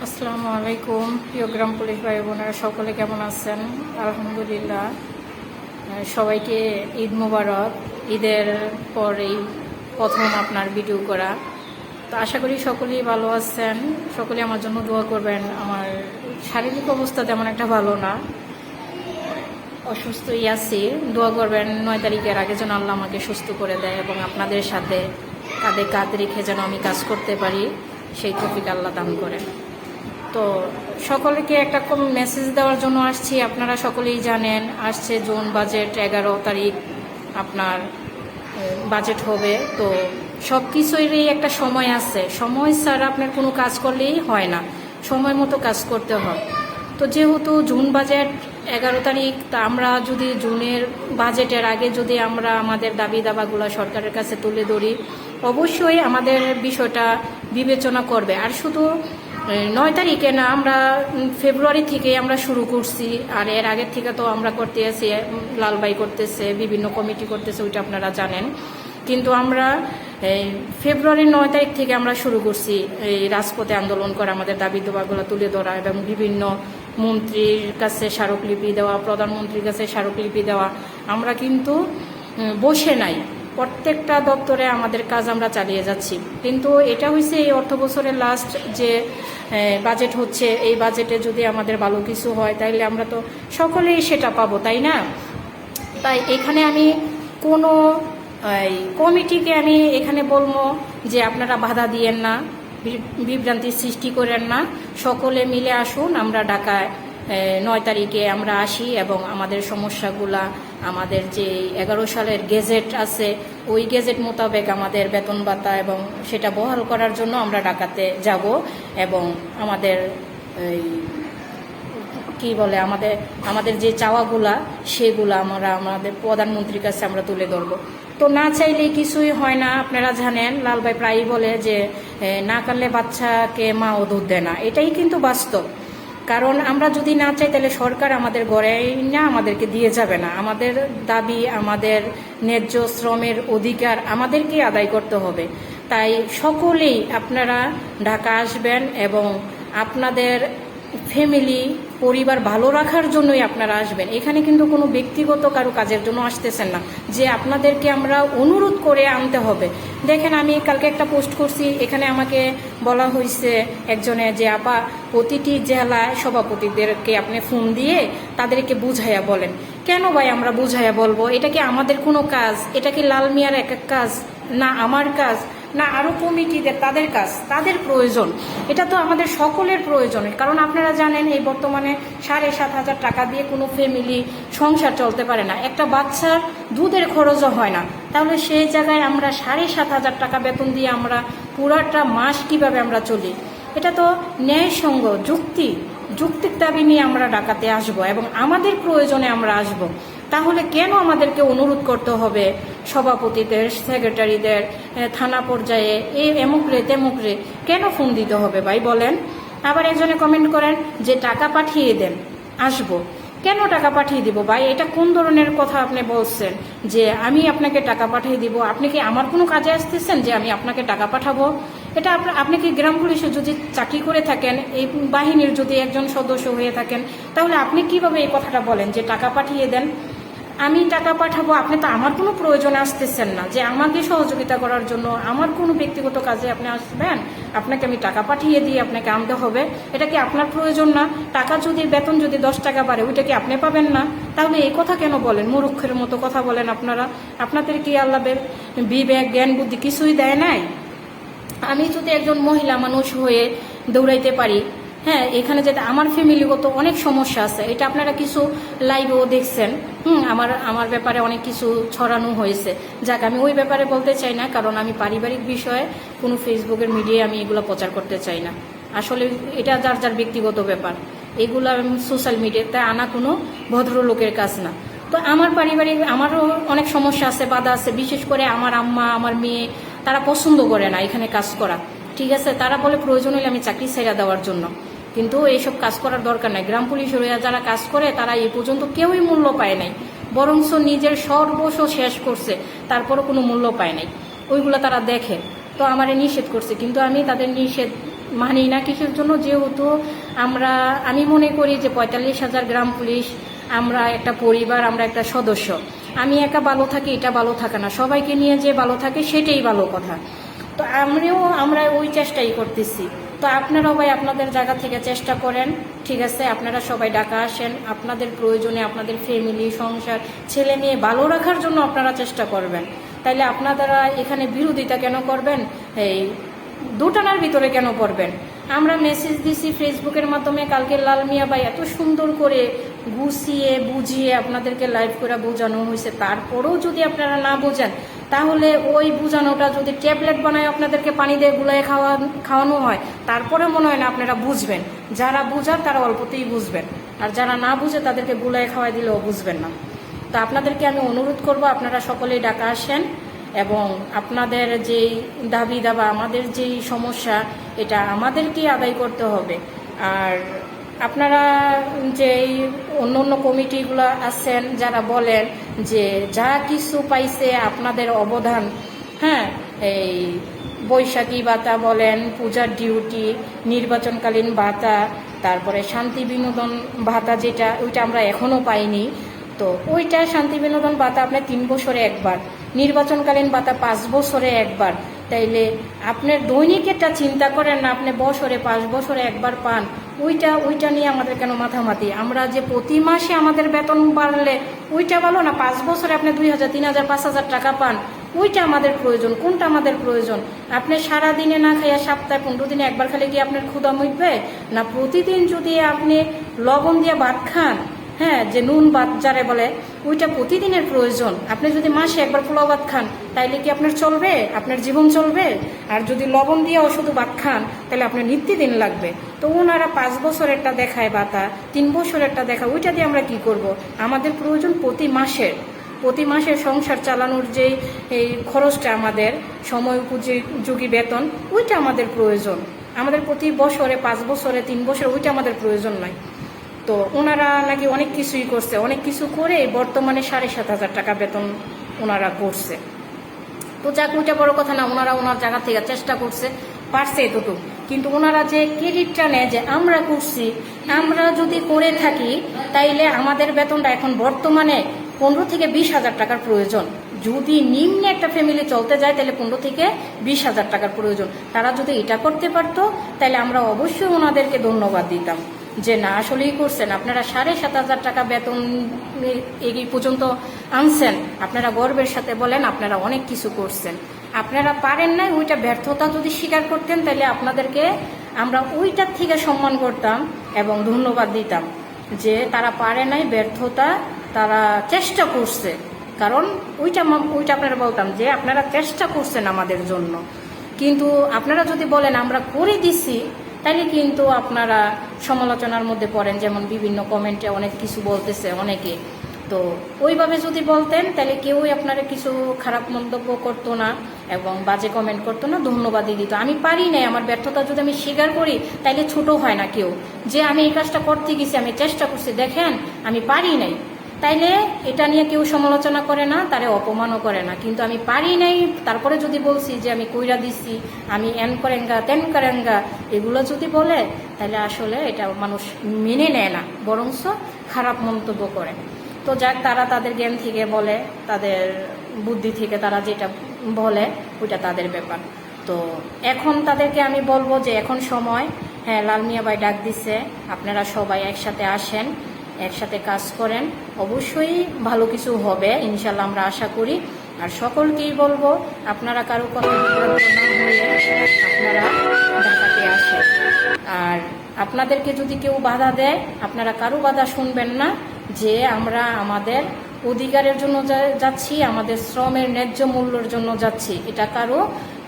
আসসালামু আলাইকুম প্রিয় গ্রাম পুলিশ ভাই বোনেরা, সকলে কেমন আছেন? আলহামদুলিল্লাহ। সবাইকে ঈদ মুবারক। ঈদের পরেই প্রথম আপনার ভিডিও করা, তো আশা করি সকলেই ভালো আছেন। সকলে আমার জন্য দোয়া করবেন। আমার শারীরিক অবস্থা তেমন একটা ভালো না, অসুস্থই আছি। দোয়া করবেন 9 তারিখের আগে যেন আল্লাহ আমাকে সুস্থ করে দেয় এবং আপনাদের সাথে কাঁধে কাঁধ রেখে যেন আমি কাজ করতে পারি, সেই তৌফিক আল্লাহ দান করেন। তো সকলকে একটা কম মেসেজ দেওয়ার জন্য আসছি। আপনারা সকলেই জানেন, আসছে জুন বাজেট, 11 তারিখ আপনার বাজেট হবে। তো সব কিছুরই একটা সময় আছে। সময় ছাড়া আপনার কোনো কাজ করলেই হয় না, সময় মতো কাজ করতে হয়। তো যেহেতু জুন বাজেট 11 তারিখ, তা আমরা যদি জুনের বাজেটের আগে যদি আমরা আমাদের দাবি দাবাগুলো সরকারের কাছে তুলে ধরি, অবশ্যই আমাদের বিষয়টা বিবেচনা করবে। আর শুধু 9 তারিখে না, আমরা ফেব্রুয়ারি থেকে আমরা শুরু করছি। আর এর আগের থেকে তো আমরা করতে আছি, লালবাই করতেছে, বিভিন্ন কমিটি করতেছে, ওইটা আপনারা জানেন। কিন্তু আমরা ফেব্রুয়ারির 9 তারিখ থেকে আমরা শুরু করছি এই রাজপথে আন্দোলন করা, আমাদের দাবি দাবাগুলো তুলে ধরা এবং বিভিন্ন মন্ত্রীর কাছে স্মারকলিপি দেওয়া, প্রধানমন্ত্রীর কাছে স্মারকলিপি দেওয়া। আমরা কিন্তু বসে নাই, প্রত্যেকটা দপ্তরে আমাদের কাজ আমরা চালিয়ে যাচ্ছি। কিন্তু এটা হয়েছে এই অর্থ বছরের লাস্ট যে বাজেট হচ্ছে, এই বাজেটে যদি আমাদের ভালো কিছু হয় তাইলে আমরা তো সকলেই সেটা পাবো, তাই না? তাই এখানে আমি কোনো কমিটিকে আমি এখানে বলবো যে আপনারা বাধা দিয়েন না, বিভ্রান্তির সৃষ্টি করেন না। সকলে মিলে আসুন, আমরা ঢাকায় 9 তারিখে আমরা আসি এবং আমাদের সমস্যাগুলা, আমাদের যে 11 সালের গেজেট আছে, ওই গেজেট মোতাবেক আমাদের বেতন ভাতা এবং সেটা বহাল করার জন্য আমরা ঢাকাতে যাব এবং আমাদের কি বলে আমাদের যে চাওয়াগুলা সেগুলা আমরা আমাদের প্রধানমন্ত্রীর কাছে আমরা তুলে ধরবো। তো না চাইলে কিছুই হয় না। আপনারা জানেন, লালভাই প্রায়ই বলে যে না কানলে বাচ্চাকে মা ও দুধ দেয় না। এটাই কিন্তু বাস্তব। কারণ আমরা যদি না চাই তাহলে সরকার আমাদের গড়েই না আমাদেরকে দিয়ে যাবে না। আমাদের দাবি, আমাদের ন্যায্য শ্রমের অধিকার আমাদেরকেই আদায় করতে হবে। তাই সকলেই আপনারা ঢাকা আসবেন এবং আপনাদের ফ্যামিলি, পরিবার ভালো রাখার জন্যই আপনারা আসবেন। এখানে কিন্তু কোনো ব্যক্তিগত কারো কাজের জন্য আসতেছেন না যে আপনাদেরকে আমরা অনুরোধ করে আনতে হবে। দেখেন, আমি কালকে একটা পোস্ট করছি, এখানে আমাকে বলা হয়েছে একজনে যে আপা প্রতিটি জেলায় সভাপতিদেরকে আপনি ফোন দিয়ে তাদেরকে বুঝাইয়া বলেন। কেন ভাই আমরা বুঝাইয়া বলবো? এটা কি আমাদের কোনো কাজ? এটা কি লাল মিয়ার এক কাজ? না আমার কাজ? না আরও কমিটিদের তাদের কাজ, তাদের প্রয়োজন? এটা তো আমাদের সকলের প্রয়োজন। কারণ আপনারা জানেন, এই বর্তমানে 7,500 টাকা দিয়ে কোনো ফ্যামিলি সংসার চলতে পারে না। একটা বাচ্চার দুধের খরচও হয় না। তাহলে সেই জায়গায় আমরা 7,500 টাকা বেতন দিয়ে আমরা পুরাটা মাস কিভাবে আমরা চলি? এটা তো ন্যায়সঙ্গ, যুক্তিক দাবি নিয়ে আমরা ঢাকাতে আসব এবং আমাদের প্রয়োজনে আমরা আসব। তাহলে কেন আমাদেরকে অনুরোধ করতে হবে সভাপতিদের, সেক্রেটারিদের, থানা পর্যায়ে এমুকরে তেমুকরে কেন ফোন দিতে হবে ভাই বলেন? আবার একজনে কমেন্ট করেন যে টাকা পাঠিয়ে দেন, আসবো। কেন টাকা পাঠিয়ে দিব ভাই? এটা কোন ধরনের কথা আপনি বলছেন যে আমি আপনাকে টাকা পাঠিয়ে দিব? আপনি কি আমার কোনো কাজে আসতেছেন যে আমি আপনাকে টাকা পাঠাবো? এটা আপনি কি গ্রাম পুলিশে যদি চাকরি করে থাকেন, এই বাহিনীর যদি একজন সদস্য হয়ে থাকেন, তাহলে আপনি কিভাবে এই কথাটা বলেন যে টাকা পাঠিয়ে দেন? আমি টাকা পাঠাবো? আপনি তো আমার কোনো প্রয়োজনে আসতেছেন না যে আমাকে সহযোগিতা করার জন্য, আমার কোনো ব্যক্তিগত কাজে আপনি আসবেন, আপনাকে আমি টাকা পাঠিয়ে দিয়ে আপনাকে আনতে হবে। এটা কি আপনার প্রয়োজন না? টাকা যদি, বেতন যদি 10 টাকা বাড়ে, ওইটা কি আপনি পাবেন না? তাহলে এই কথা কেন বলেন? মূর্খের মতো কথা বলেন আপনারা। আপনাদের কি আল্লাহ বিবেক, জ্ঞান, বুদ্ধি কিছুই দেয় নাই? আমি যদি একজন মহিলা মানুষ হয়ে দৌড়াইতে পারি, হ্যাঁ, এখানে যেতে আমার ফ্যামিলিগত অনেক সমস্যা আছে, এটা আপনারা কিছু লাইভেও দেখছেন। আমার ব্যাপারে অনেক কিছু ছড়ানো হয়েছে। যাক, আমি ওই ব্যাপারে বলতে চাই না, কারণ আমি পারিবারিক বিষয়ে কোনো ফেসবুকের মিডিয়ায় আমি এগুলো প্রচার করতে চাই না। আসলে এটা যার যার ব্যক্তিগত ব্যাপার, এগুলো সোশ্যাল মিডিয়াতে আনা কোনো ভদ্রলোকের কাজ না। তো আমার পারিবারিক, আমারও অনেক সমস্যা আছে, বাধা আছে। বিশেষ করে আমার আম্মা, আমার মেয়ে, তারা পছন্দ করে না এখানে কাজ করা। ঠিক আছে, তারা বলে প্রয়োজন হলে আমি চাকরি ছেড়ে দেওয়ার জন্য। কিন্তু এইসব কাজ করার দরকার নাই। গ্রাম পুলিশ যারা কাজ করে তারা এই পর্যন্ত কেউই মূল্য পায় নাই, বরঞ্চ নিজের সর্বস্ব শেষ করছে, তারপরও কোনো মূল্য পায় নাই। ওইগুলো তারা দেখে। তো আমারে নিষেধ করছে, কিন্তু আমি তাদের নিষেধ মানি না। কিসের জন্য? যেহেতু আমি মনে করি যে 45,000 গ্রাম পুলিশ, আমরা একটা পরিবার, আমরা একটা সদস্য। আমি একা ভালো থাকি এটা ভালো থাকে না, সবাইকে নিয়ে যে ভালো থাকে সেটাই ভালো কথা। তো আমরা ওই চেষ্টাই করতেছি। তো আপনারাও ভাই আপনাদের জায়গা থেকে চেষ্টা করেন, ঠিক আছে? আপনারা সবাই ঢাকা আসেন, আপনাদের প্রয়োজনে আপনাদের ফ্যামিলি, সংসার, ছেলে মেয়ে ভালো রাখার জন্য আপনারা চেষ্টা করবেন। তাইলে আপনারা এখানে বিরোধিতা কেন করবেন? এই দুটানার ভিতরে কেন পড়বেন? আমরা মেসেজ দিছি ফেসবুকের মাধ্যমে, কালকে লাল মিয়া ভাই এত সুন্দর করে গুছিয়ে বুঝিয়ে আপনাদেরকে লাইভ করে বোঝানো হয়েছে। তারপরেও যদি আপনারা না বোঝেন, তাহলে ওই বোঝানোটা যদি ট্যাবলেট বানায় আপনাদেরকে পানি দিয়ে গুলায় খাওয়ানো হয়, তারপরে মনে হয় না আপনারা বুঝবেন। যারা বুঝার তারা অল্পতেই বুঝবেন, আর যারা না বুঝে তাদেরকে গুলায় খাওয়াই দিলেও বুঝবেন না। তো আপনাদেরকে আমি অনুরোধ করব আপনারা সকলেই ঢাকা আসেন, এবং আপনাদের যেই দাবি দাবা, আমাদের যেই সমস্যা, এটা আমাদেরকেই আদায় করতে হবে। আর আপনারা যেই অন্য অন্য কমিটিগুলো আছেন যারা বলেন যে যা কিছু পাইছে আপনাদের অবদান, হ্যাঁ, এই বৈশাখী ভাতা বলেন, পূজার ডিউটি, নির্বাচনকালীন ভাতা, তারপরে শান্তি বিনোদন ভাতা, যেটা ওইটা আমরা এখনও পাইনি। তো ওইটা শান্তি বিনোদন ভাতা আপনার 3 বছরে একবার, নির্বাচনকালীন ভাতা 5 বছরে একবার। তাইলে আপনার দৈনিকেরটা চিন্তা করেন না, আপনি বছরে 5 বছরে একবার পান, ওইটা নিয়ে আমাদের কেন মাথামাতি? আমরা যে প্রতি মাসে আমাদের বেতন বাড়লে ওইটা ভালো না? 5 বছরে আপনি 2,000, 3,000, 5,000 টাকা পান, ওইটা আমাদের প্রয়োজন। কোনটা আমাদের প্রয়োজন? আপনি সারাদিনে না খাইয়া সপ্তাহে 15 দিনে একবার খেলে কি আপনার ক্ষুধা মিটবে? না প্রতিদিন যদি আপনি লবণ দিয়ে ভাত খান, হ্যাঁ, যে নুন ভাত যারে বলে, ওইটা প্রতিদিনের প্রয়োজন। আপনি যদি মাসে একবার পোলাও ভাত খান, তাইলে কি আপনার চলবে? আপনার জীবন চলবে? আর যদি লবণ দিয়েও শুধু ভাত খান, তাহলে আপনার নিত্যদিন লাগবে। তো ওনারা 5 বছরেরটা দেখায় ভাতা, 3 বছরেরটা দেখায়, ওইটা দিয়ে আমরা কি করব? আমাদের প্রয়োজন প্রতি মাসের সংসার চালানোর যেই এই খরচটা, আমাদের সময় উপযোগী বেতন, ওইটা আমাদের প্রয়োজন। আমাদের প্রতি বছরে 5 বছরে 3 বছর ওইটা আমাদের প্রয়োজন নয়। তো ওনারা নাকি অনেক কিছুই করছে, অনেক কিছু করে বর্তমানে 7,500 টাকা বেতন ওনারা করছে। তো যাক, ওইটা বড় কথা না, ওনারা ওনার জায়গা থেকে চেষ্টা করছে, পারছে এতটুকু। কিন্তু ওনারা যে ক্রেডিটটা নেয় যে আমরা করছি, আমরা যদি করে থাকি, তাইলে আমাদের বেতনটা এখন বর্তমানে 15 থেকে 20,000 টাকার প্রয়োজন। যদি নিম্নে একটা ফ্যামিলি চলতে যায়, তাহলে 15 থেকে 20,000 টাকার প্রয়োজন। তারা যদি এটা করতে পারতো, তাহলে আমরা অবশ্যই ওনাদেরকে ধন্যবাদ দিতাম যে না, আসলেই করছেন। আপনারা 7,500 টাকা বেতন এই পর্যন্ত আনছেন, আপনারা গর্বের সাথে বলেন আপনারা অনেক কিছু করছেন। আপনারা পারেন নাই, ওইটা ব্যর্থতা যদি স্বীকার করতেন, তাহলে আপনাদেরকে আমরা ওইটার থেকে সম্মান করতাম এবং ধন্যবাদ দিতাম যে তারা পারে নাই, ব্যর্থতা, তারা চেষ্টা করছে। কারণ ওইটা আপনারা বলতাম যে আপনারা চেষ্টা করছেন আমাদের জন্য। কিন্তু আপনারা যদি বলেন আমরা করে দিছি, তাইলে কিন্তু আপনারা সমালোচনার মধ্যে পড়েন। যেমন বিভিন্ন কমেন্টে অনেক কিছু বলতেছে অনেকে, তো ওইভাবে যদি বলতেন তাহলে কেউই আপনারা কিছু খারাপ মন্তব্য করতো না এবং বাজে কমেন্ট করতো না, ধন্যবাদই দিত। আমি পারি নাই, আমার ব্যর্থতা যদি আমি স্বীকার করি, তাইলে ছোট হয় না কেউ, যে আমি এই কাজটা করতে গেছি, আমি চেষ্টা করছি, দেখেন আমি পারি নাই, তাইলে এটা নিয়ে কেউ সমালোচনা করে না, তারে অপমানও করে না। কিন্তু আমি পারি নাই, তারপরে যদি বলছি যে আমি কইরা দিছি, আমি এন করেঙ্গা তেন করেঙ্গা, এগুলো যদি বলে, তাহলে আসলে এটা মানুষ মেনে নেয় না, বরঞ্চ খারাপ মন্তব্য করে। তো যাক, তারা তাদের জ্ঞান থেকে বলে, তাদের বুদ্ধি থেকে তারা যেটা বলে, ওইটা তাদের ব্যাপার। তো এখন তাদেরকে আমি বলবো যে এখন সময়, হ্যাঁ, লাল মিয়া ভাই ডাক দিছে, আপনারা সবাই একসাথে আসেন, একসাথে কাজ করেন, অবশ্যই ভালো কিছু হবে ইনশাল্লাহ, আমরা আশা করি। আর সকলকেই বলবো, আপনারা কারো কথা না হয়ে আপনারা ঢাকাতে আসেন। আর আপনাদেরকে যদি কেউ বাধা দেয়, আপনারা কারো বাধা শুনবেন না, যে আমরা আমাদের অধিকারের জন্য যাচ্ছি, আমাদের শ্রমের ন্যায্য মূল্যের জন্য যাচ্ছি, এটা কারো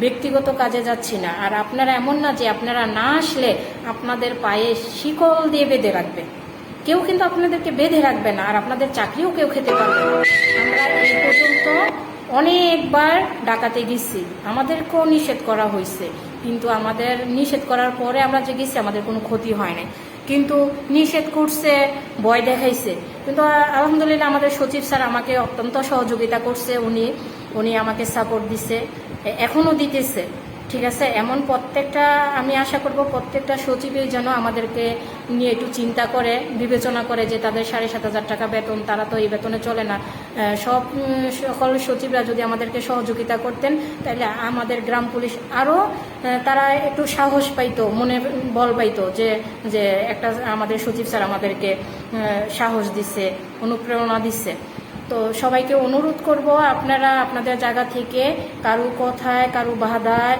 ব্যক্তিগত কাজে যাচ্ছি না। আর আপনারা এমন না যে আপনারা না আসলে আপনাদের পায়ে শিকল দিয়ে বেঁধে রাখবে, কেউ কিন্তু আপনাদেরকে বেঁধে রাখবে না, আর আপনাদের চাকরিও কেউ খেতে পারবে না। আমরা এই পর্যন্ত অনেকবার ডাকাতে গেছি, আমাদেরকেও নিষেধ করা হয়েছে, কিন্তু আমাদের নিষেধ করার পরে আমরা যে গেছি, আমাদের কোনো ক্ষতি হয় নাই। কিন্তু নিষেধ করছে, ভয় দেখাইছে, কিন্তু আলহামদুলিল্লাহ আমাদের সচিব স্যার আমাকে অত্যন্ত সহযোগিতা করছে, উনি আমাকে সাপোর্ট দিছে, এখনও দিতেছে। ঠিক আছে, এমন প্রত্যেকটা আমি আশা করব প্রত্যেকটা সচিবই যেন আমাদেরকে নিয়ে একটু চিন্তা করে বিবেচনা করে যে তাদের 7,500 টাকা বেতন, তারা তো এই বেতনে চলে না। সকল সচিবরা যদি আমাদেরকে সহযোগিতা করতেন তাহলে আমাদের গ্রাম পুলিশ আরও তারা একটু সাহস পাইতো, মনে বল পাইতো যে যে একটা আমাদের সচিব স্যার আমাদেরকে সাহস দিচ্ছে, অনুপ্রেরণা দিচ্ছে। তো সবাইকে অনুরোধ করব, আপনারা আপনাদের জায়গা থেকে কারো কথায় কারো বাধায়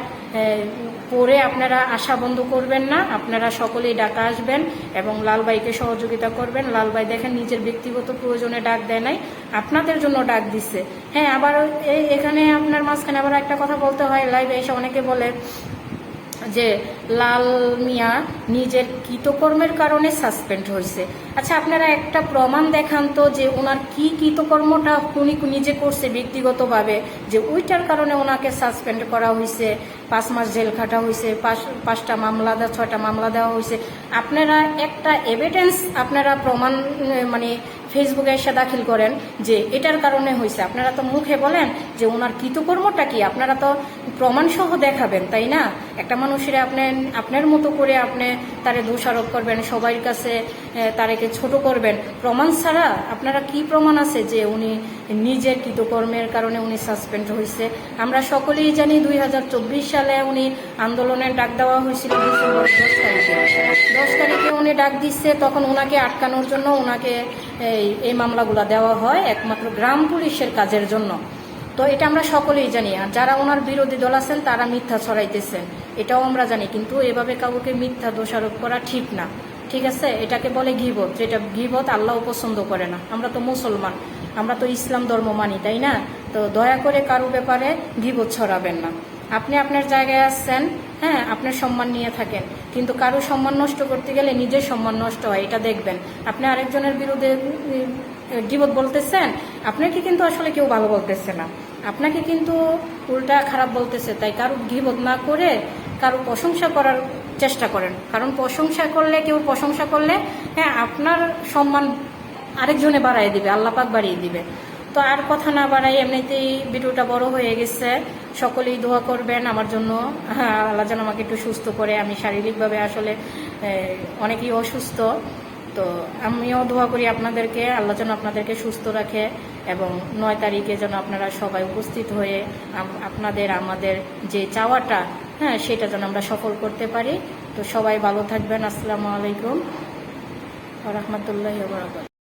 পরে আপনারা আশা বন্ধ করবেন না। আপনারা সকলেই ডাকা আসবেন এবং লালবাইকে সহযোগিতা করবেন। লালবাই দেখেন নিজের ব্যক্তিগত প্রয়োজনে ডাক দেয় নাই, আপনাদের জন্য ডাক দিচ্ছে। হ্যাঁ, আবার এখানে আপনার মাঝখানে আবার একটা কথা বলতে হয়, লাইভে এসে অনেকে বলে যে লাল মিয়া নিজের কৃতকর্মের কারণে সাসপেন্ড হয়েছে। আচ্ছা, আপনারা একটা প্রমাণ দেখান তো যে ওনার কি কৃতকর্মটা উনি নিজে করছে ব্যক্তিগতভাবে, যে ওইটার কারণে ওনাকে সাসপেন্ড করা হয়েছে, 5 মাস জেল খাটা হয়েছে, 5টা মামলা 6টা মামলা দেওয়া হয়েছে। আপনারা একটা এভিডেন্স আপনারা প্রমাণ মানে ফেসবুকে এসে দাখিল করেন যে এটার কারণে হয়েছে। আপনারা তো মুখে বলেন যে ওনার কৃতকর্মটা কি, আপনারা তো প্রমাণসহ দেখাবেন, তাই না? একটা মানুষের আপনার মতো করে আপনি তারে দোষারোপ করবেন, সবার কাছে তারেকে ছোট করবেন, প্রমাণ ছাড়া আপনারা কি প্রমাণ আছে যে উনি নিজের কৃতকর্মের কারণে উনি সাসপেন্ড হয়েছে? আমরা সকলেই জানি 2024 সালে উনি আন্দোলনের ডাক দেওয়া হয়েছিল ডিসেম্বর 10 তারিখে উনি ডাক দিচ্ছে। তখন ওনাকে আটকানোর জন্য ওনাকে এই মামলাগুলো দেওয়া হয় একমাত্র গ্রাম পুলিশের কাজের জন্য। তো এটা আমরা সকলেই জানি। আর যারা ওনার বিরোধী দল আছেন তারা মিথ্যা ছড়াইতেছেন, এটাও আমরা জানি। কিন্তু এভাবে কাউকে মিথ্যা দোষারোপ করা ঠিক না, ঠিক আছে? এটাকে বলে গীবত, যেটা গীবত আল্লাহও পছন্দ করে না। আমরা তো মুসলমান, আমরা তো ইসলাম ধর্ম মানি, তাই না? তো দয়া করে কারো ব্যাপারে গীবত ছড়াবেন না। আপনি আপনার জায়গায় আসছেন, হ্যাঁ, আপনার সম্মান নিয়ে থাকেন, কিন্তু কারো সম্মান নষ্ট করতে গেলে নিজের সম্মান নষ্ট হয়, এটা দেখবেন। আপনি আরেকজনের বিরুদ্ধে গীবত বলতেছেন, আপনাকে কিন্তু আসলে কেউ ভালো বলতেছে না, আপনাকে কিন্তু উল্টা খারাপ বলতেছে। তাই কারো গীবত না করে কারো প্রশংসা করার চেষ্টা করেন, কারণ কেউ প্রশংসা করলে হ্যাঁ আপনার সম্মান আরেকজনে বাড়াই দিবে, আল্লাহ পাক বাড়িয়ে দিবে। তো আর কথা না বাড়াই, এমনিতেই ভিডিওটা বড় হয়ে গেছে। সকলেই দোয়া করবেন আমার জন্য, হ্যাঁ, আল্লাহ যেন আমাকে একটু সুস্থ করে। আমি শারীরিকভাবে আসলে অনেকই অসুস্থ, তো আমিও দোয়া করি আপনাদেরকে, আল্লাহ যেন আপনাদেরকে সুস্থ রাখে এবং 9 তারিখে যেন আপনারা সবাই উপস্থিত হয়ে আমাদের যে চাওয়াটা, হ্যাঁ, সেটা যেন আমরা সফল করতে পারি। তো সবাই ভালো থাকবেন। আসসালামু আলাইকুম ওয়া রাহমাতুল্লাহি ওয়া বারাকাতুহু।